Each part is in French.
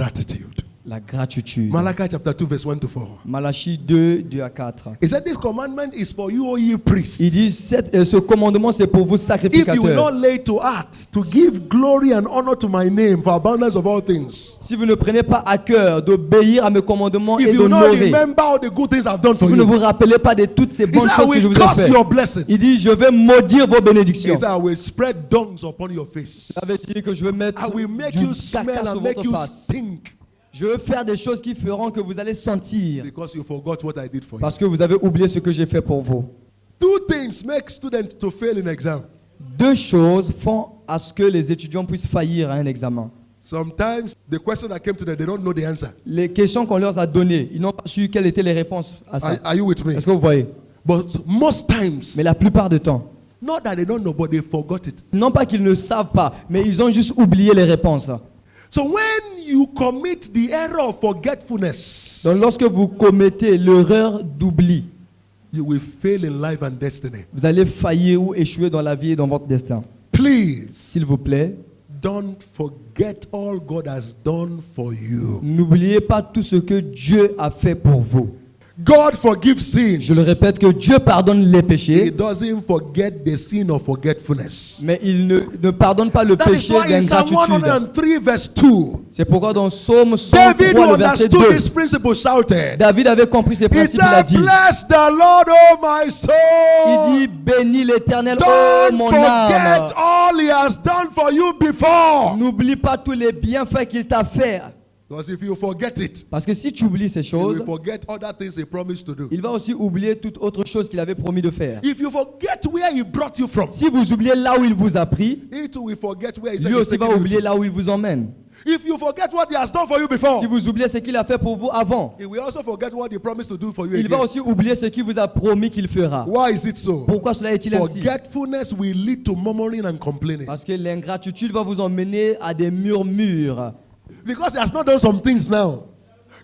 Gratitude. La gratitude. Malachi chapter 2 verse 1 to 4. Malachie 2, 2 à 4. He said, this commandment is for you, O ye priests. Il dit, ce commandement c'est pour vous If you will sacrificateurs. not lay to heart to give glory and honor to my name for abundance of all things. Si vous ne prenez pas à cœur d'obéir à mes commandements If et you will not d'honorer, remember all the good things I've done si for vous ne you. vous rappelez pas de toutes ces He bonnes said, I choses que je will vous ai curse faites, your blessing. il dit, je vais maudire vos He bénédictions. said, I will spread dung upon your face. Ça veut dire que je vais mettre I will make du you caca smell sur and make votre you face. stink. Je veux faire des choses qui feront que vous allez sentir Because you forgot what I did for you. parce que vous avez oublié ce que j'ai fait pour vous. Two things make students to fail in exam. Deux choses font à ce que les étudiants puissent faillir à un examen. Sometimes the question that came to them, they don't know the answer. Les questions qu'on leur a données, ils n'ont pas su quelles étaient les réponses à ça. Are you with me? Est-ce que vous voyez? But most times, Mais la plupart du temps, not that they don't know, but they forgot it. non pas qu'ils ne savent pas, mais ils ont juste oublié les réponses. So when you commit the error of forgetfulness, Donc lorsque vous commettez l'erreur d'oubli, you will fail in life and destiny. vous allez faillir ou échouer dans la vie et dans votre destin. Please, S'il vous plaît, don't forget all God has done for you. n'oubliez pas tout ce que Dieu a fait pour vous. God forgives sins. Je le répète que Dieu pardonne les He péchés, doesn't forget the sin of forgetfulness. mais il ne pardonne pas le That is péché why in Psalm d'ingratitude. 103 verse 2, C'est pourquoi dans Psaume David, 103, who le verset understood 2, this principle, shouted, David avait compris ces he principes, il a said, dit, bless the Lord, oh my il soul. dit, bénis l'Éternel, oh Don't mon forget âme. all he has done for you before. N'oublie pas tous les bienfaits qu'il t'a fait. Because if you forget it, Parce que si tu oublies ces you choses, will forget other things he promised to do. il va aussi oublier toute autre chose qu'il avait promis de faire. If you forget where he brought you from, Si vous oubliez là où il vous a pris, he too will forget where he said lui he's aussi va taking you oublier to. là où il vous emmène. If you forget what he has done for you before, Si vous oubliez ce qu'il a fait pour vous avant, he will also forget what he promised to do for you il va again. aussi oublier ce qu'il vous a promis qu'il fera. Why is it so? Pourquoi cela est-il ainsi? Forgetfulness will lead to murmuring and complaining. Parce que l'ingratitude va vous emmener à des murmures. Because he has not done some things now.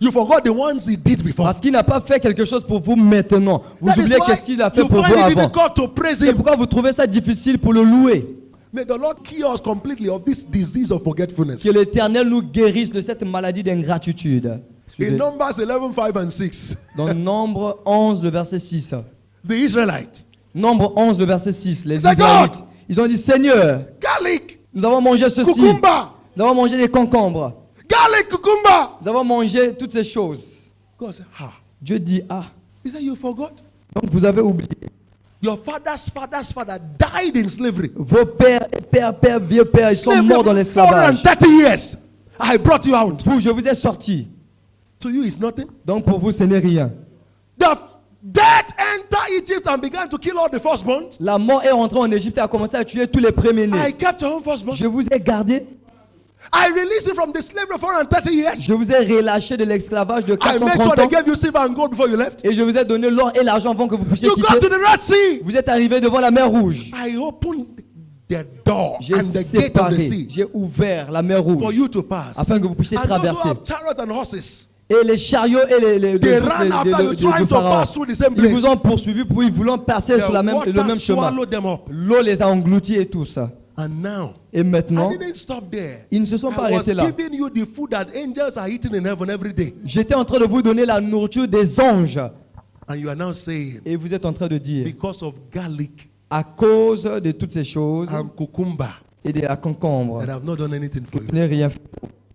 You forgot the ones he did before. Parce qu'il n'a pas fait quelque chose pour vous maintenant. Vous That is oubliez why qu'est-ce qu'il a fait you pour vous find it avant. difficult to praise C'est him. pourquoi vous trouvez ça difficile pour le louer. May the Lord cure us completely of this disease of forgetfulness. Que l'Éternel nous guérisse de cette maladie d'ingratitude. In Suivez. Numbers 11, 5 and 6, Dans Nombre 11, le verset 6. the Israelites, Nombre 11, le verset 6. Les C'est Israélites, God. ils ont dit, Seigneur, garlic, nous avons mangé ceci. cucumber, Nous avons mangé des concombres. garlic, cucumber. Nous avons mangé toutes ces choses. God said, Dieu dit, ah, He said, you forgot? donc vous avez oublié. Your father's father died in slavery. Vos pères, vieux pères, ils sont Slavery morts dans for l'esclavage. 430 years. I brought you out. Vous, je vous ai sorti. To you, it's nothing. Donc pour vous, ce n'est rien. The death entered Egypt and began to kill all the firstborns. La mort est rentrée en Égypte et a commencé à tuer tous les premiers-nés. I kept your own firstborn. Je vous ai gardé. I released you from the slavery for 430 years. Je vous ai relâché de l'esclavage de I made sure 430 they ans. gave you silver and gold before you left. Et je vous ai donné l'or et l'argent avant que vous puissiez You got quitter. to the Red Sea. Vous êtes arrivé devant la mer Rouge. I opened the door J'ai and the gate of the séparé, sea j'ai ouvert la mer for Rouge you to pass. afin que vous puissiez And those who traverser. have chariot and horses, Et les chariots et les they de- ran de- after you de trying to Pharaon, pass through the same ils vous place. ont poursuivi pour ils voulant passer The sur le même water chemin. swallowed them up. L'eau les a engloutis et tout ça. And now, Et I maintenant, didn't stop there. ils ne se sont pas I was arrêtés là. giving you the food that angels are eating in heaven every day. J'étais en train de vous donner la nourriture des anges. And you are now saying, Et vous êtes en train de dire, because of garlic à cause de toutes ces choses and cucumber, et de la concombre, that I've not done anything for je you. n'ai rien fait.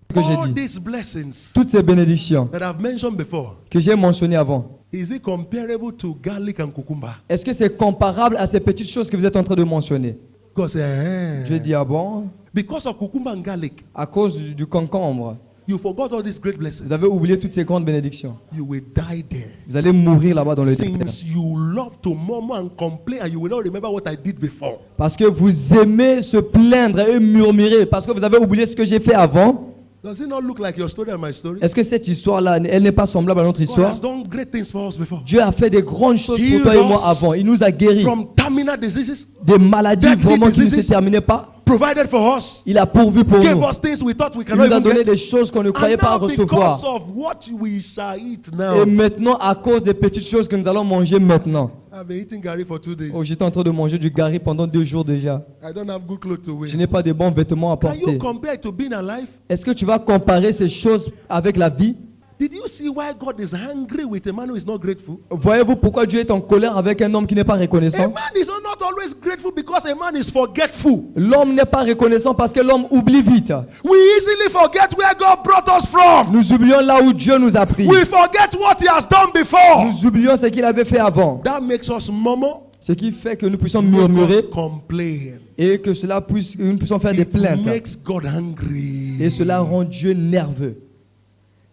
Ce que j'ai All dit, these blessings toutes ces bénédictions that I've mentioned before, que j'ai mentionnées avant, is it comparable to garlic and cucumber? est-ce que c'est comparable à ces petites choses que vous êtes en train de mentionner? God said, Je dis, ah bon? because of cucumber and garlic, À cause du concombre, you forgot all these great blessings. vous avez oublié toutes ces grandes bénédictions. You will die there. Vous allez mourir là-bas dans le désert. Since you love to murmur and complain and you will not remember what I did before. Parce que vous aimez se plaindre et murmurer. Parce que vous avez oublié ce que j'ai fait avant. Does it not look like your story and my story? Est-ce que cette histoire-là, elle n'est pas semblable à notre God histoire? has done great things for us before. Dieu a fait des grandes choses pour Healed toi et moi us avant. Il nous a guéris from terminal diseases, des maladies deadly vraiment qui ne se diseases. terminaient pas. provided for us, Il a pourvu pour gave nous. us things we thought we Il cannot nous a even donné get. des choses qu'on ne croyait And pas now, because recevoir. of what we shall eat Et now, maintenant, à cause des petites choses que nous allons manger maintenant. I've been eating Gary for 2 days. Oh, j'étais en train de manger du gari pendant 2 jours déjà. I don't have good clothes to wear. Je n'ai pas de bons vêtements à Can you porter. compare it to being alive? Est-ce que tu vas comparer ces choses avec la vie? Did you see why God is angry with a man who is not grateful? Voyez-vous pourquoi Dieu est en colère avec un homme qui n'est pas A reconnaissant? man is not always grateful because a man is forgetful. L'homme n'est pas reconnaissant parce que l'homme oublie vite. We easily forget where God brought us from. Nous oublions là où Dieu nous a pris. We forget what He has done before. Nous oublions ce qu'il avait fait avant. That makes us murmur, Ce qui fait que nous puissions make us murmurer complain. et que cela puisse, que nous puissions faire des It plaintes. makes God angry. Et cela rend Dieu nerveux.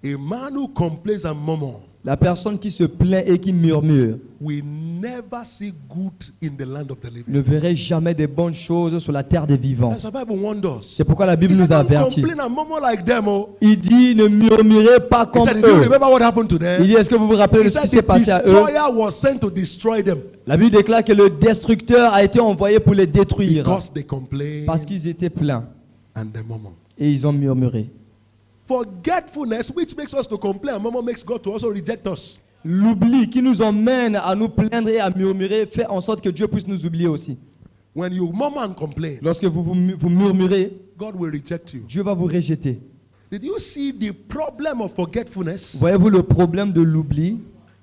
A man who complains and murmurs La personne qui se plaint et qui murmure will never see good in the land of the living. ne verrait jamais de bonnes choses sur la terre des vivants. That's the Bible warned us. C'est pourquoi la Bible He nous said, a don't avertis. complain and murmur like them. Oh. Il dit ne murmurez pas He comme said, do you eux. remember what happened to Il them? dit est-ce que vous vous rappelez de He ce qui said s'est the passé à eux? destroyer was sent to destroy them La Bible déclare que le destructeur a été envoyé pour les détruire because they complain parce qu'ils étaient pleins and they murmur. et ils ont murmuré. Forgetfulness, which makes us to complain and murmur, makes God to also reject us. L'oubli qui nous emmène à nous plaindre et à murmurer fait en sorte que Dieu puisse nous oublier aussi. When you murmur and complain, Lorsque vous murmurez, God will reject you. Dieu va vous rejeter. Did you see the problem of forgetfulness? Voyez-vous le problème de l'oubli?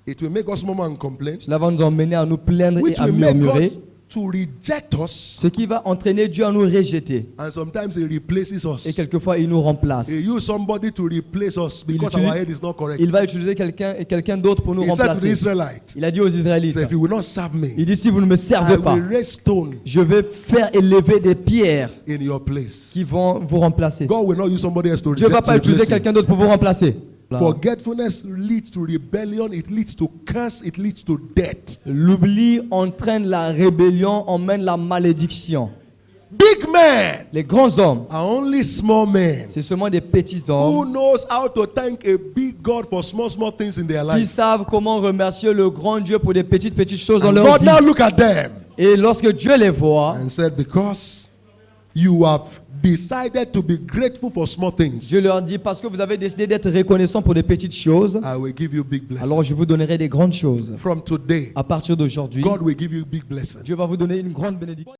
It will make us murmur and complain, Cela va nous emmener à nous plaindre et which à will make murmurer, God to reject us, ce qui va entraîner Dieu à nous rejeter. and sometimes He replaces us. Et quelquefois, il nous remplace. He used somebody to replace us because utilise- our head is not correct. Il va utiliser quelqu'un d'autre pour nous He said to the remplacer. Israelites, Il a dit aux Israélites, "If you will not serve me, il dit si vous ne me I servez pas, will raise stone je vais faire élever des pierres in your place." qui vont vous remplacer. God will not use somebody else to Dieu ne va reject pas to utiliser replace him. quelqu'un d'autre pour vous remplacer. Forgetfulness leads to rebellion, it leads to curse, it leads to death. L'oubli entraîne la rébellion, emmène la malédiction. Big men Les grands hommes, are only small men c'est seulement des petits who hommes knows how to thank a big God for small things in their qui life. savent comment remercier le grand Dieu pour des petites choses dans And leur God vie. now look at them Et lorsque Dieu les voit, and said, because you have decided to be grateful for small things, Dieu leur dit, parce que vous avez décidé d'être reconnaissant pour des petites choses, I will give you big blessings. alors je vous donnerai des grandes choses. From today, À partir d'aujourd'hui, God will give you big blessings. Dieu va vous donner une grande bénédiction.